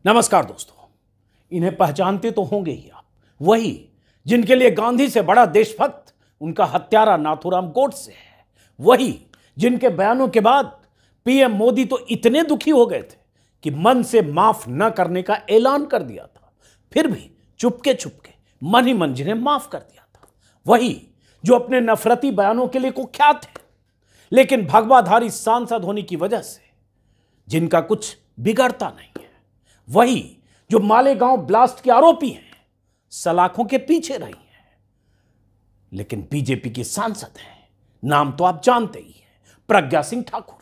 नमस्कार दोस्तों, इन्हें पहचानते तो होंगे ही आप, वही जिनके लिए गांधी से बड़ा देशभक्त उनका हत्यारा नाथूराम गोडसे है, वही जिनके बयानों के बाद पीएम मोदी तो इतने दुखी हो गए थे कि मन से माफ न करने का ऐलान कर दिया था, फिर भी चुपके चुपके मन ही मन जिन्हें माफ कर दिया था, वही जो अपने नफरती बयानों के लिए कुख्यात है, लेकिन भगवाधारी सांसद होने की वजह से जिनका कुछ बिगड़ता नहीं है, वही जो मालेगांव ब्लास्ट के आरोपी हैं, सलाखों के पीछे रही हैं, लेकिन बीजेपी की सांसद हैं। नाम तो आप जानते ही हैं, प्रज्ञा सिंह ठाकुर।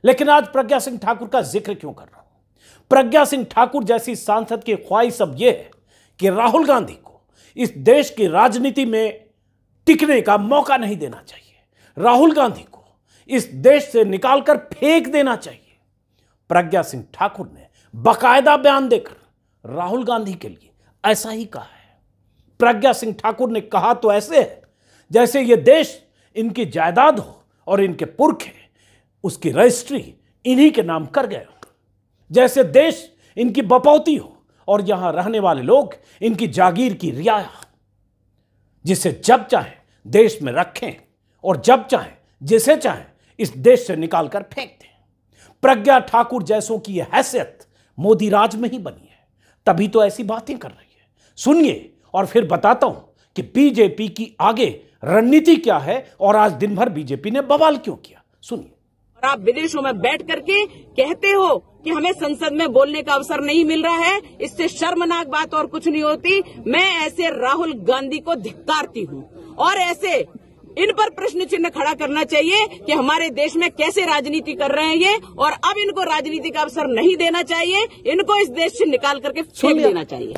लेकिन आज प्रज्ञा सिंह ठाकुर का जिक्र क्यों कर रहा हूं? प्रज्ञा सिंह ठाकुर जैसी सांसद की ख्वाहिश अब यह है कि राहुल गांधी को इस देश की राजनीति में टिकने का मौका नहीं देना चाहिए, राहुल गांधी को इस देश से निकालकर फेंक देना चाहिए। प्रज्ञा सिंह ठाकुर ने बाकायदा बयान देकर राहुल गांधी के लिए ऐसा ही कहा है। प्रज्ञा सिंह ठाकुर ने कहा तो ऐसे है जैसे यह देश इनकी जायदाद हो और इनके पुरखे उसकी रजिस्ट्री इन्हीं के नाम कर गए हो, जैसे देश इनकी बपौती हो और यहां रहने वाले लोग इनकी जागीर की रियाया, जिसे जब चाहे देश में रखें और जब चाहे जिसे चाहे इस देश से निकालकर फेंक दें। प्रज्ञा ठाकुर जैसों की यह हैसियत मोदी राज में ही बनी है, तभी तो ऐसी बातें कर रही है। सुनिए और फिर बताता हूं कि बीजेपी की आगे रणनीति क्या है और आज दिन भर बीजेपी ने बवाल क्यों किया। सुनिए। और आप विदेशों में बैठ करके कहते हो कि हमें संसद में बोलने का अवसर नहीं मिल रहा है, इससे शर्मनाक बात और कुछ नहीं होती। मैं ऐसे राहुल गांधी को धिक्कारती हूं और ऐसे इन पर प्रश्न चिन्ह खड़ा करना चाहिए कि हमारे देश में कैसे राजनीति कर रहे हैं ये, और अब इनको राजनीति का अवसर नहीं देना चाहिए, इनको इस देश से निकाल करके फेंक देना चाहिए।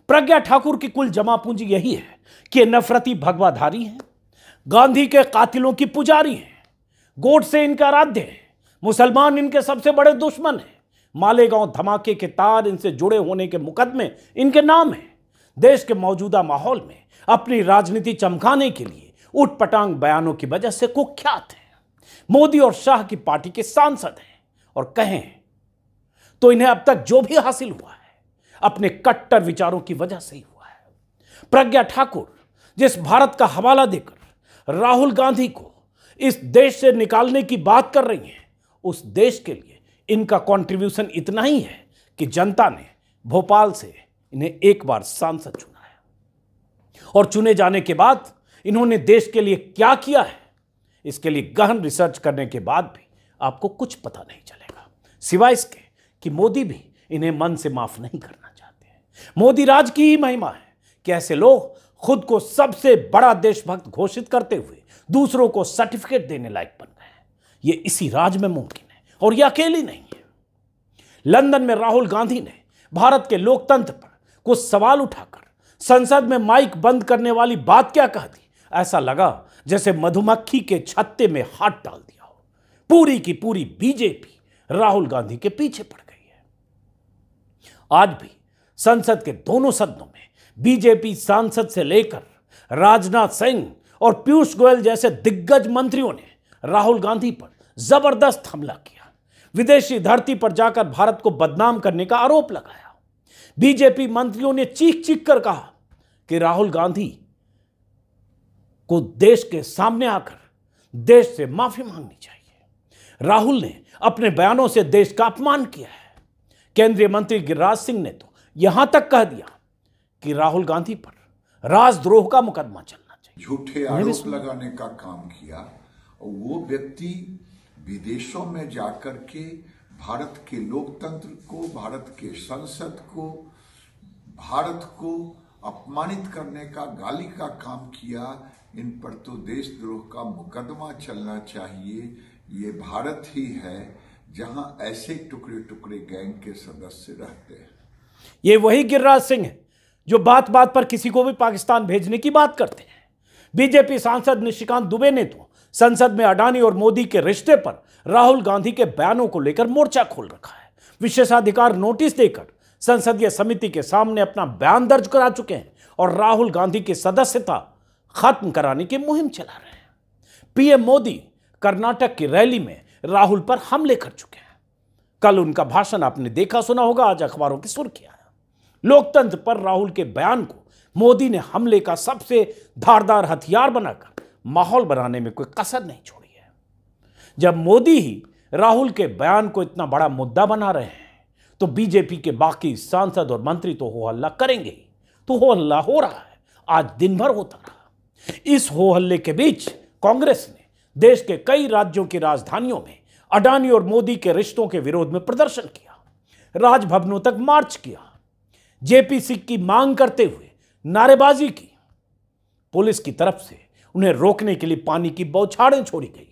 प्रज्ञा ठाकुर की कुल जमा पूंजी यही है कि नफरती भगवाधारी हैं, गांधी के कातिलों की पुजारी हैं, गोडसे इनका आराध्य है, मुसलमान इनके सबसे बड़े दुश्मन हैं, मालेगांव धमाके के तार इनसे जुड़े होने के मुकदमे इनके नाम हैं। देश के मौजूदा माहौल में अपनी राजनीति चमकाने के लिए उटपटांग बयानों की वजह से कुख्यात हैं। मोदी और शाह की पार्टी के सांसद हैं और कहें तो इन्हें अब तक जो भी हासिल हुआ है अपने कट्टर विचारों की वजह से ही हुआ है। प्रज्ञा ठाकुर जिस भारत का हवाला देकर राहुल गांधी को इस देश से निकालने की बात कर रही हैं, उस देश के लिए इनका कंट्रीब्यूशन इतना ही है कि जनता ने भोपाल से इन्हें एक बार सांसद चुना है और चुने जाने के बाद इन्होंने देश के लिए क्या किया है, इसके लिए गहन रिसर्च करने के बाद भी आपको कुछ पता नहीं चलेगा, सिवाय इसके कि मोदी भी इन्हें मन से माफ नहीं करना चाहते हैं। मोदी राज की ही महिमा है कि ऐसे लोग खुद को सबसे बड़ा देशभक्त घोषित करते हुए दूसरों को सर्टिफिकेट देने लायक बन गए हैं। ये इसी राज में मुमकिन है और यह अकेली नहीं है। लंदन में राहुल गांधी ने भारत के लोकतंत्र पर कुछ सवाल उठाकर संसद में माइक बंद करने वाली बात क्या कह दी, ऐसा लगा जैसे मधुमक्खी के छत्ते में हाथ डाल दिया हो। पूरी की पूरी बीजेपी राहुल गांधी के पीछे पड़ गई है। आज भी संसद के दोनों सदनों में बीजेपी सांसद से लेकर राजनाथ सिंह और पीयूष गोयल जैसे दिग्गज मंत्रियों ने राहुल गांधी पर जबरदस्त हमला किया, विदेशी धरती पर जाकर भारत को बदनाम करने का आरोप लगाया। बीजेपी मंत्रियों ने चीख चीख कर कहा कि राहुल गांधी को देश के सामने आकर देश से माफी मांगनी चाहिए। राहुल ने अपने बयानों से देश का अपमान किया है। केंद्रीय मंत्री गिरिराज सिंह ने तो यहां तक कह दिया कि राहुल गांधी पर राजद्रोह का मुकदमा चलना चाहिए। झूठे आरोप लगाने का काम किया और वो व्यक्ति विदेशों में जाकर के भारत के लोकतंत्र को, भारत के संसद को, भारत को अपमानित करने का, गाली का काम किया। इन पर तो देशद्रोह का मुकदमा चलना चाहिए। ये भारत ही है जहां ऐसे टुकड़े टुकड़े गैंग के सदस्य रहते हैं। ये वही गिरिराज सिंह है जो बात बात पर किसी को भी पाकिस्तान भेजने की बात करते हैं। बीजेपी सांसद निशिकांत दुबे ने तो संसद में अडानी और मोदी के रिश्ते पर राहुल गांधी के बयानों को लेकर मोर्चा खोल रखा है। विशेषाधिकार नोटिस देकर संसदीय समिति के सामने अपना बयान दर्ज करा चुके हैं और राहुल गांधी की सदस्यता खत्म कराने की मुहिम चला रहे हैं। पीएम मोदी कर्नाटक की रैली में राहुल पर हमले कर चुके हैं। कल उनका भाषण आपने देखा सुना होगा, आज अखबारों की सुर्खियां। लोकतंत्र पर राहुल के बयान को मोदी ने हमले का सबसे धारदार हथियार बनाकर माहौल बनाने में कोई कसर नहीं छोड़ी है। जब मोदी ही राहुल के बयान को इतना बड़ा मुद्दा बना रहे हैं तो बीजेपी के बाकी सांसद और मंत्री तो हो हल्ला करेंगे ही। तो हो हल्ला हो रहा है, आज दिन भर होता रहा। इस हो हल्ले के बीच कांग्रेस ने देश के कई राज्यों की राजधानियों में अडानी और मोदी के रिश्तों के विरोध में प्रदर्शन किया, राजभवनों तक मार्च किया, जेपीसी की मांग करते हुए नारेबाजी की। पुलिस की तरफ से उन्हें रोकने के लिए पानी की बौछारें छोड़ी गई,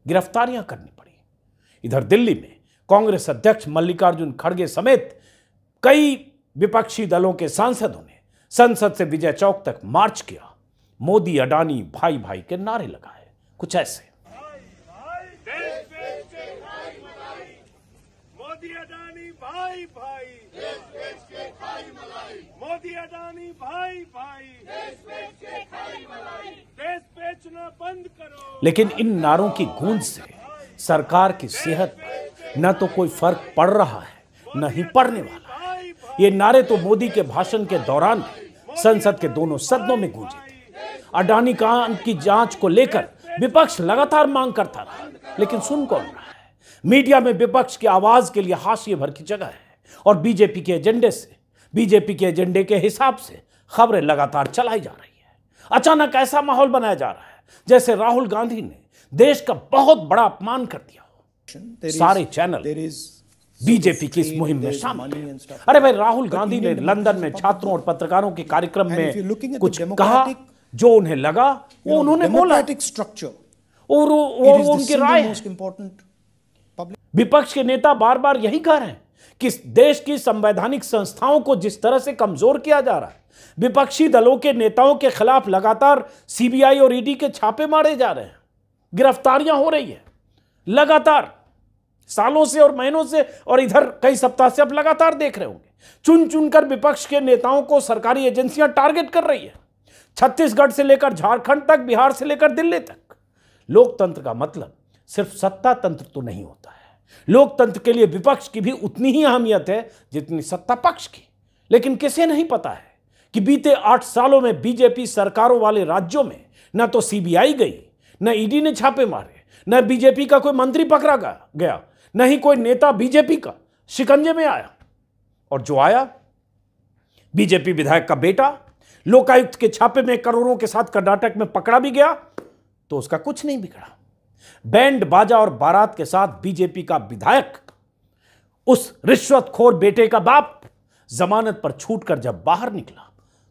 गिरफ्तारियां करनी पड़ी। इधर दिल्ली में कांग्रेस अध्यक्ष मल्लिकार्जुन खड़गे समेत कई विपक्षी दलों के सांसदों ने संसद से विजय चौक तक मार्च किया, मोदी अडानी भाई भाई के नारे लगाए, कुछ ऐसे। मोदी अडानी भाई भाई, मोदी अडानी भाई भाई, देश बेचना बंद करो। लेकिन इन नारों की गूंज से सरकार की सेहत पर न तो कोई फर्क पड़ रहा है, न ही पड़ने वाला है। ये नारे तो मोदी के भाषण के दौरान संसद के दोनों सदनों में गूंजे थे। अडानी कांड की जांच को लेकर विपक्ष लगातार मांग करता रहा, लेकिन सुन कौन रहा है? मीडिया में विपक्ष की आवाज के लिए हाशिए भर की जगह है और बीजेपी के एजेंडे के हिसाब से खबरें लगातार चलाई जा रही है। अचानक ऐसा माहौल बनाया जा रहा है जैसे राहुल गांधी ने देश का बहुत बड़ा अपमान कर दिया हो। सारे चैनल बीजेपी की इस मुहिम में शामिल हैं। अरे भाई, राहुल गांधी ने लंदन में छात्रों और पत्रकारों के कार्यक्रम में कुछ कहा जो उन्हें लगा, वो उन्होंने बोला और वो उनकी राय है। विपक्ष के नेता बार बार यही कह रहे हैं कि देश की संवैधानिक संस्थाओं को जिस तरह से कमजोर किया जा रहा है, विपक्षी दलों के नेताओं के खिलाफ लगातार सीबीआई और ईडी के छापे मारे जा रहे हैं, गिरफ्तारियां हो रही है लगातार, सालों से और महीनों से, और इधर कई सप्ताह से आप लगातार देख रहे होंगे चुन चुनकर विपक्ष के नेताओं को सरकारी एजेंसियां टारगेट कर रही है, छत्तीसगढ़ से लेकर झारखंड तक, बिहार से लेकर दिल्ली तक। लोकतंत्र का मतलब सिर्फ सत्ता तंत्र तो नहीं होता है। लोकतंत्र के लिए विपक्ष की भी उतनी ही अहमियत है जितनी सत्ता पक्ष की। लेकिन किसे नहीं पता है कि बीते 8 सालों में बीजेपी सरकारों वाले राज्यों में न तो सीबीआई गई, न ईडी ने छापे मारे, न बीजेपी का कोई मंत्री पकड़ा गया, न ही कोई नेता बीजेपी का शिकंजे में आया। और जो आया, बीजेपी विधायक का बेटा लोकायुक्त के छापे में करोड़ों के साथ कर्नाटक में पकड़ा भी गया तो उसका कुछ नहीं बिगड़ा। बैंड बाजा और बारात के साथ बीजेपी का विधायक, उस रिश्वतखोर बेटे का बाप, जमानत पर छूटकर जब बाहर निकला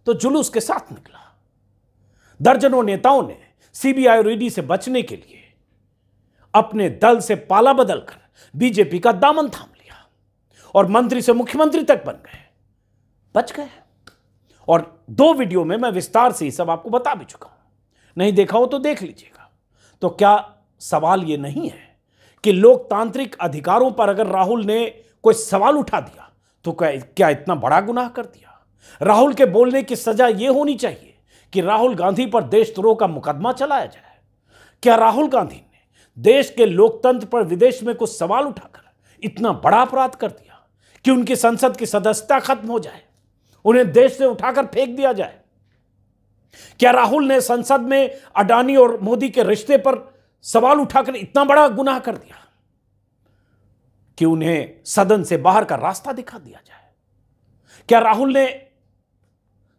तो जुलूस के साथ निकला। दर्जनों नेताओं ने सीबीआई और ईडी से बचने के लिए अपने दल से पाला बदलकर बीजेपी का दामन थाम लिया और मंत्री से मुख्यमंत्री तक बन गए, बच गए। और 2 वीडियो में मैं विस्तार से ये सब आपको बता भी चुका हूं, नहीं देखा हो तो देख लीजिएगा। तो क्या सवाल ये नहीं है कि लोकतांत्रिक अधिकारों पर अगर राहुल ने कोई सवाल उठा दिया तो क्या इतना बड़ा गुनाह कर दिया? राहुल के बोलने की सजा यह होनी चाहिए कि राहुल गांधी पर देशद्रोह का मुकदमा चलाया जाए। क्या राहुल गांधी ने देश के लोकतंत्र पर विदेश में कुछ सवाल उठाकर इतना बड़ा अपराध कर दिया कि उनकी संसद की सदस्यता खत्म हो जाए, उन्हें देश से उठाकर फेंक दिया जाए? क्या राहुल ने संसद में अडानी और मोदी के रिश्ते पर सवाल उठाकर इतना बड़ा गुनाह कर दिया कि उन्हें सदन से बाहर का रास्ता दिखा दिया जाए? क्या राहुल ने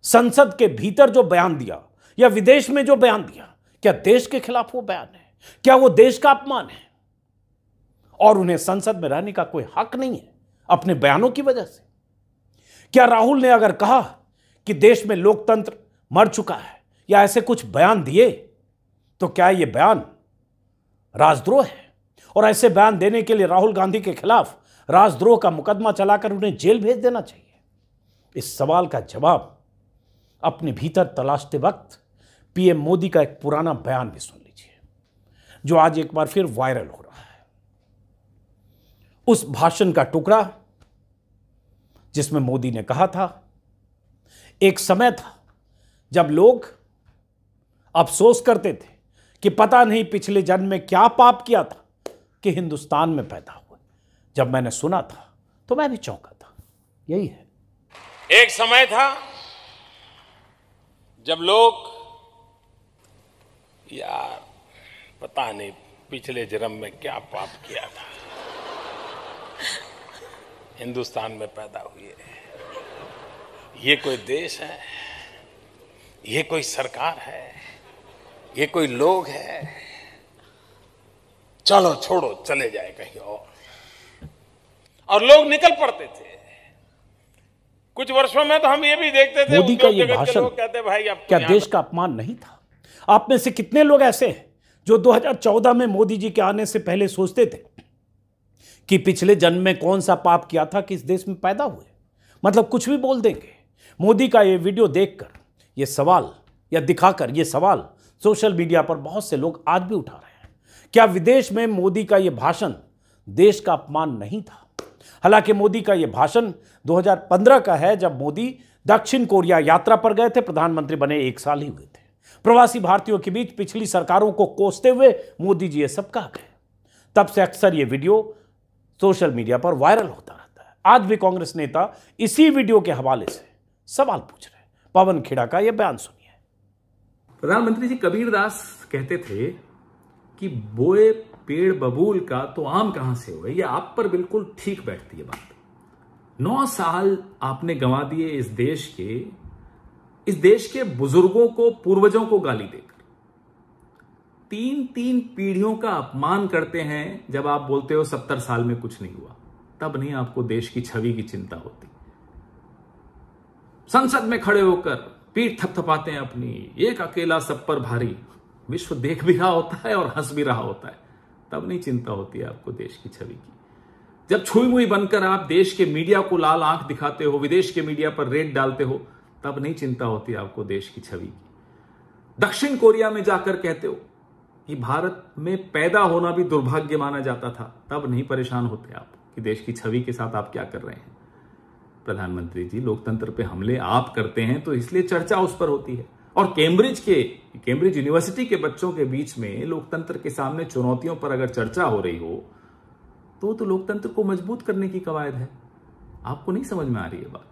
संसद के भीतर जो बयान दिया या विदेश में जो बयान दिया, क्या देश के खिलाफ वो बयान है? क्या वो देश का अपमान है? और उन्हें संसद में रहने का कोई हक नहीं है अपने बयानों की वजह से? क्या राहुल ने अगर कहा कि देश में लोकतंत्र मर चुका है या ऐसे कुछ बयान दिए तो क्या ये बयान राजद्रोह है? और ऐसे बयान देने के लिए राहुल गांधी के खिलाफ राजद्रोह का मुकदमा चलाकर उन्हें जेल भेज देना चाहिए? इस सवाल का जवाब अपने भीतर तलाशते वक्त पीएम मोदी का एक पुराना बयान भी सुन लीजिए, जो आज एक बार फिर वायरल हो रहा है। उस भाषण का टुकड़ा जिसमें मोदी ने कहा था, एक समय था जब लोग अफसोस करते थे कि पता नहीं पिछले जन्म में क्या पाप किया था कि हिंदुस्तान में पैदा हुए। जब मैंने सुना था तो मैं भी चौंका था। यही है। एक समय था जब लोग, यार पता नहीं पिछले जन्म में क्या पाप किया था, हिंदुस्तान में पैदा हुए, ये कोई देश है, ये कोई सरकार है, ये कोई लोग है, चलो छोड़ो चले जाए कहीं और लोग निकल पड़ते थे। कुछ वर्षों में तो हम ये भी देखते थे मोदी का ये भाषण कहते भाई अब क्या देश का अपमान नहीं था? आप में से कितने लोग ऐसे हैं जो 2014 में मोदी जी के आने से पहले सोचते थे कि पिछले जन्म में कौन सा पाप किया था कि इस देश में पैदा हुए? मतलब कुछ भी बोल देंगे। मोदी का ये वीडियो देखकर ये सवाल या दिखाकर ये सवाल सोशल मीडिया पर बहुत से लोग आज भी उठा रहे हैं। क्या विदेश में मोदी का ये भाषण देश का अपमान नहीं था? हालांकि मोदी का ये भाषण 2015 का है, जब मोदी दक्षिण कोरिया यात्रा पर गए थे। प्रधानमंत्री बने 1 साल ही हुए थे। प्रवासी भारतीयों के बीच पिछली सरकारों को कोसते हुए मोदी जी ये सब कहा गए। तब से अक्सर ये वीडियो सोशल मीडिया पर वायरल होता रहता है। आज भी कांग्रेस नेता इसी वीडियो के हवाले से सवाल पूछ रहे हैं। पवन खेड़ा का यह बयान सुनिए। प्रधानमंत्री जी, कबीरदास कहते थे कि बोए पेड़ बबूल का तो आम कहां से हुए। ये आप पर बिल्कुल ठीक बैठती है बात। 9 साल आपने गंवा दिए इस देश के बुजुर्गों को, पूर्वजों को गाली देकर। 3 पीढ़ियों का अपमान करते हैं जब आप बोलते हो 70 साल में कुछ नहीं हुआ। तब नहीं आपको देश की छवि की चिंता होती। संसद में खड़े होकर पीठ थपथपाते हैं अपनी, एक अकेला सब पर भारी। विश्व देख भी रहा होता है और हंस भी रहा होता है। तब नहीं चिंता होती है आपको देश की छवि की। जब छुई मुई बनकर आप देश के मीडिया को लाल आंख दिखाते हो, विदेश के मीडिया पर रेड डालते हो, तब नहीं चिंता होती आपको देश की छवि की। दक्षिण कोरिया में जाकर कहते हो कि भारत में पैदा होना भी दुर्भाग्य माना जाता था, तब नहीं परेशान होते आप कि देश की छवि के साथ आप क्या कर रहे हैं। प्रधानमंत्री जी, लोकतंत्र पे हमले आप करते हैं तो इसलिए चर्चा उस पर होती है। और कैम्ब्रिज यूनिवर्सिटी के बच्चों के बीच में लोकतंत्र के सामने चुनौतियों पर अगर चर्चा हो रही हो तो लोकतंत्र को मजबूत करने की कवायद है। आपको नहीं समझ में आ रही है बात।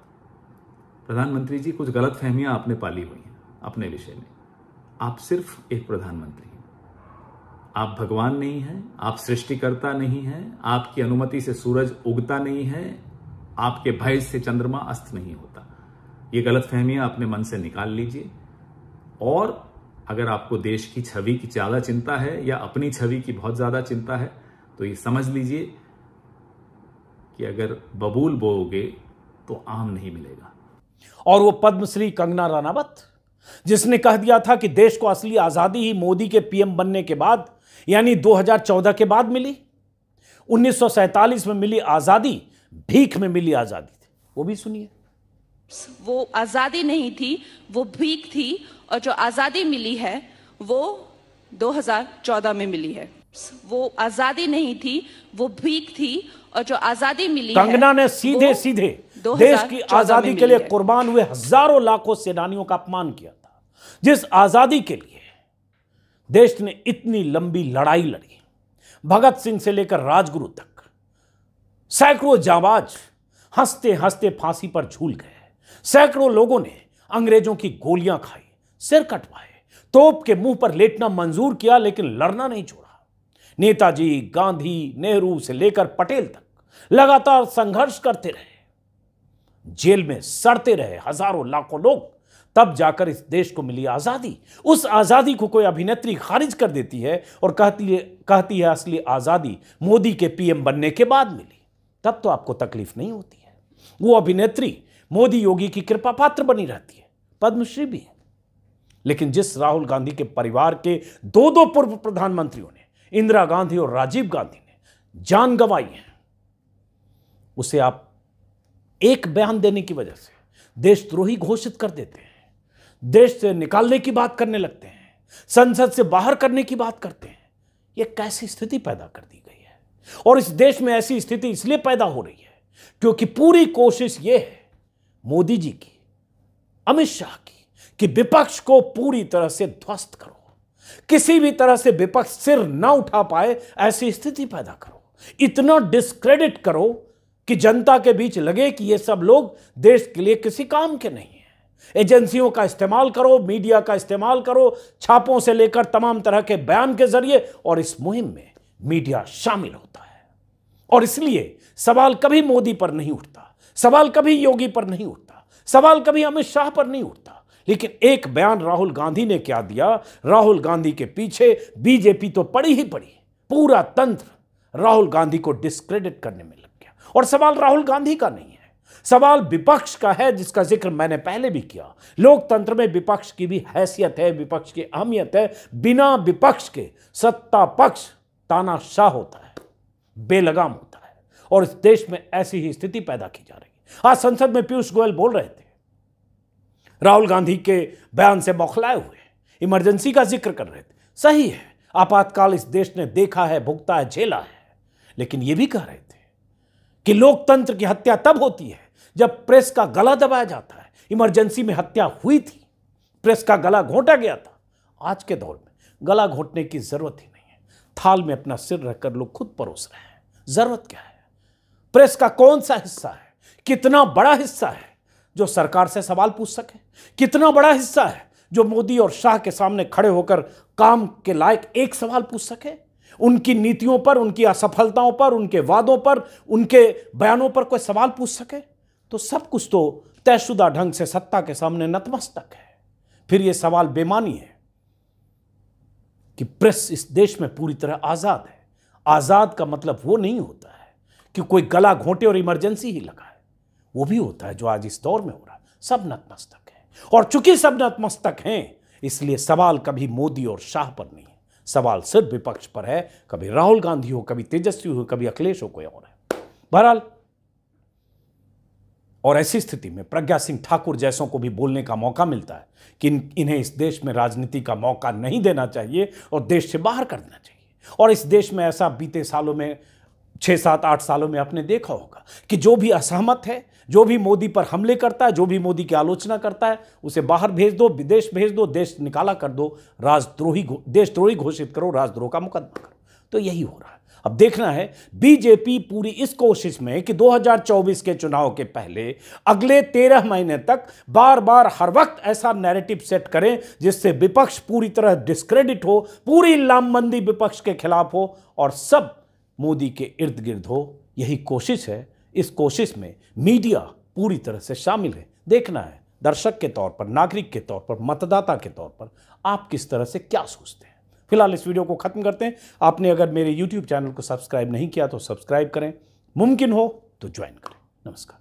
प्रधानमंत्री जी, कुछ गलतफहमियां आपने पाली हुई हैं अपने विषय में। आप सिर्फ एक प्रधानमंत्री हैं, आप भगवान नहीं हैं, आप सृष्टिकर्ता नहीं हैं, आपकी अनुमति से सूरज उगता नहीं है, आपके भय से चंद्रमा अस्त नहीं होता। ये गलतफहमियां अपने मन से निकाल लीजिए। और अगर आपको देश की छवि की ज्यादा चिंता है या अपनी छवि की बहुत ज्यादा चिंता है तो ये समझ लीजिए कि अगर बबूल बोओगे तो आम नहीं मिलेगा। और वो पद्मश्री कंगना रनावत, जिसने कह दिया था कि देश को असली आजादी ही मोदी के पीएम बनने के बाद, यानी 2014 के बाद मिली। 1947 में मिली आजादी भीख में मिली आजादी थी। वो भी सुनिए। वो आजादी नहीं थी, वो भीख थी, और जो आजादी मिली है वो 2014 में मिली है। वो आजादी नहीं थी, वो भीख थी, और जो आजादी मिली है, कंगना ने सीधे सीधे देश की आजादी के लिए कुर्बान हुए हजारों लाखों सेनानियों का अपमान किया था। जिस आजादी के लिए देश ने इतनी लंबी लड़ाई लड़ी, भगत सिंह से लेकर राजगुरु तक सैकड़ों जांबाज हंसते हंसते फांसी पर झूल गए। सैकड़ों लोगों ने अंग्रेजों की गोलियां खाई, सिर कटवाए, तोप के मुंह पर लेटना मंजूर किया, लेकिन लड़ना नहीं छोड़ा। नेताजी, गांधी, नेहरू से लेकर पटेल तक लगातार संघर्ष करते रहे, जेल में सड़ते रहे हजारों लाखों लोग। तब जाकर इस देश को मिली आजादी। उस आजादी को कोई अभिनेत्री खारिज कर देती है और कहती है असली आजादी मोदी के पीएम बनने के बाद मिली। तब तो आपको तकलीफ नहीं होती है। वो अभिनेत्री मोदी योगी की कृपा पात्र बनी रहती है, पद्मश्री भी है। लेकिन जिस राहुल गांधी के परिवार के 2 पूर्व प्रधानमंत्रियों ने, इंदिरा गांधी और राजीव गांधी ने जान गंवाई है, उसे आप एक बयान देने की वजह से देशद्रोही घोषित कर देते हैं, देश से निकालने की बात करने लगते हैं, संसद से बाहर करने की बात करते हैं। यह कैसी स्थिति पैदा कर दी गई है? और इस देश में ऐसी स्थिति इसलिए पैदा हो रही है क्योंकि पूरी कोशिश यह है मोदी जी की, अमित शाह की, कि विपक्ष को पूरी तरह से ध्वस्त करो, किसी भी तरह से विपक्ष सिर न उठा पाए ऐसी स्थिति पैदा करो। इतना डिस्क्रेडिट करो कि जनता के बीच लगे कि ये सब लोग देश के लिए किसी काम के नहीं हैं। एजेंसियों का इस्तेमाल करो, मीडिया का इस्तेमाल करो, छापों से लेकर तमाम तरह के बयान के जरिए, और इस मुहिम में मीडिया शामिल होता है। और इसलिए सवाल कभी मोदी पर नहीं उठता, सवाल कभी योगी पर नहीं उठता, सवाल कभी अमित शाह पर नहीं उठता। लेकिन एक बयान राहुल गांधी ने क्या दिया, राहुल गांधी के पीछे बीजेपी तो पड़ी ही पड़ी, पूरा तंत्र राहुल गांधी को डिस्क्रेडिट करने में लग गया। और सवाल राहुल गांधी का नहीं है, सवाल विपक्ष का है, जिसका जिक्र मैंने पहले भी किया। लोकतंत्र में विपक्ष की भी हैसियत है, विपक्ष की अहमियत है। बिना विपक्ष के सत्ता पक्ष तानाशाह होता है, बेलगाम होता है, और इस देश में ऐसी ही स्थिति पैदा की जा रही है। आज संसद में पीयूष गोयल बोल रहे थे, राहुल गांधी के बयान से बौखलाए हुए, इमरजेंसी का जिक्र कर रहे थे। सही है, आपातकाल इस देश ने देखा है, भुगता है, झेला है, लेकिन यह भी कह रहे थे कि लोकतंत्र की हत्या तब होती है जब प्रेस का गला दबाया जाता है। इमरजेंसी में हत्या हुई थी, प्रेस का गला घोंटा गया था। आज के दौर में गला घोंटने की जरूरत ही नहीं है, थाल में अपना सिर रखकर लोग खुद परोस रहे हैं। जरूरत क्या है? प्रेस का कौन सा हिस्सा है, कितना बड़ा हिस्सा है जो सरकार से सवाल पूछ सके? कितना बड़ा हिस्सा है जो मोदी और शाह के सामने खड़े होकर काम के लायक एक सवाल पूछ सके? उनकी नीतियों पर, उनकी असफलताओं पर, उनके वादों पर, उनके बयानों पर कोई सवाल पूछ सके? तो सब कुछ तो तयशुदा ढंग से सत्ता के सामने नतमस्तक है। फिर यह सवाल बेमानी है कि प्रेस इस देश में पूरी तरह आजाद है। आजाद का मतलब वो नहीं होता है कि कोई गला घोंटे और इमरजेंसी ही लगाए, वो भी होता है जो आज इस दौर में हो रहा है। सब नतमस्तक है, और चूंकि सब नतमस्तक हैं, इसलिए सवाल कभी मोदी और शाह पर नहीं है, सवाल सिर्फ विपक्ष पर है। कभी राहुल गांधी हो, कभी तेजस्वी हो, कभी अखिलेश हो, कोई और है। बहरहाल, और ऐसी स्थिति में प्रज्ञा सिंह ठाकुर जैसों को भी बोलने का मौका मिलता है कि इन्हें इस देश में राजनीति का मौका नहीं देना चाहिए और देश से बाहर कर देना चाहिए। और इस देश में ऐसा बीते सालों में, 6, 7, 8 सालों में आपने देखा होगा कि जो भी असहमत है, जो भी मोदी पर हमले करता है, जो भी मोदी की आलोचना करता है, उसे बाहर भेज दो, विदेश भेज दो, देश निकाला कर दो, देशद्रोही घोषित करो, राजद्रोह का मुकदमा करो। तो यही हो रहा है। अब देखना है बीजेपी पूरी इस कोशिश में कि 2024 के चुनाव के पहले अगले 13 महीने तक बार बार हर वक्त ऐसा नैरेटिव सेट करें जिससे विपक्ष पूरी तरह डिस्क्रेडिट हो, पूरी लामबंदी विपक्ष के खिलाफ हो और सब मोदी के इर्द गिर्द हो। यही कोशिश है। इस कोशिश में मीडिया पूरी तरह से शामिल है। देखना है दर्शक के तौर पर, नागरिक के तौर पर, मतदाता के तौर पर आप किस तरह से क्या सोचते हैं। फिलहाल इस वीडियो को खत्म करते हैं। आपने अगर मेरे YouTube चैनल को सब्सक्राइब नहीं किया तो सब्सक्राइब करें, मुमकिन हो तो ज्वाइन करें। नमस्कार।